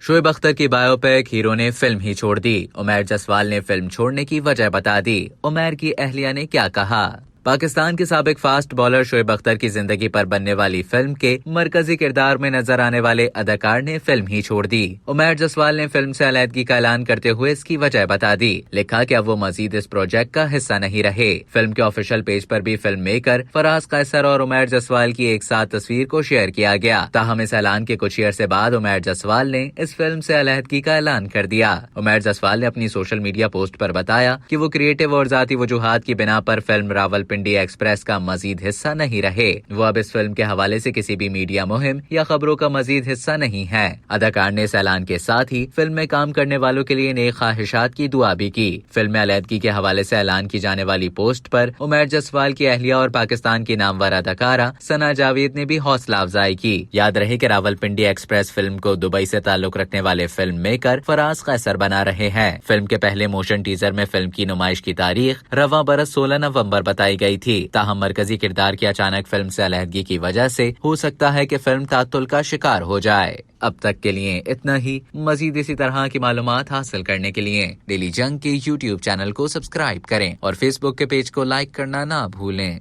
शोएब अख्तर की biopic hero ने film ही छोड़ दी। उमैर जसवाल ने फिल्म छोड़ने की वजह बता दी। उमैर की अहलिया ने क्या कहा। पाकिस्तान के साबिक फास्ट बॉलर शोएब अख्तर की जिंदगी पर बनने वाली फिल्म के मरकजी किरदार में नजर आने वाले अदाकार ने फिल्म ही छोड़ दी। उमैर जसवाल ने फिल्म से अलहदगी का ऐलान करते हुए इसकी वजह बता दी। लिखा कि अब वो मजीद इस प्रोजेक्ट का हिस्सा नहीं रहे। फिल्म के ऑफिशियल पेज पर भी फिल्म मेकर फराज कैसर और उमैर जसवाल की एक साथ तस्वीर को शेयर किया गया। ताहम इस ऐलान के कुछ ईयर से बाद उमैर जसवाल ने इस फिल्म से अलहदगी का ऐलान कर दिया। उमैर जसवाल ने अपनी सोशल मीडिया पोस्ट पर बताया कि वो क्रिएटिव और जाती वजूहात की बिना पर फिल्म रावलपिंडी एक्सप्रेस का मजीद हिस्सा नहीं रहे। वो अब इस फिल्म के हवाले से किसी भी मीडिया मुहिम या खबरों का मजीद हिस्सा नहीं है। अदाकार ने इस ऐलान के साथ ही फिल्म में काम करने वालों के लिए नेक ख्वाहिशात की दुआ भी की। फिल्म में अलहदगी के हवाले से ऐलान की जाने वाली पोस्ट पर उमैर जसवाल की अहलिया और पाकिस्तान की नामवर अदाकारा सना जावेद ने भी हौसला अफजाई की। याद रहे कि रावलपिंडी एक्सप्रेस फिल्म को दुबई से ताल्लुक रखने वाले फिल्म मेकर फराज कैसर बना रहे हैं। फिल्म के पहले मोशन टीजर में फिल्म की नुमाइश की तारीख रवां बरस 16 नवंबर बताई गई थी। ताहम मरकजी किरदार की अचानक फिल्म से अलहदगी की वजह से हो सकता है कि फिल्म तातुल का शिकार हो जाए। अब तक के लिए इतना ही। मजीद इसी तरह की मालूमात हासिल करने के लिए डेली जंग के YouTube चैनल को सब्सक्राइब करें और Facebook के पेज को लाइक करना ना भूलें।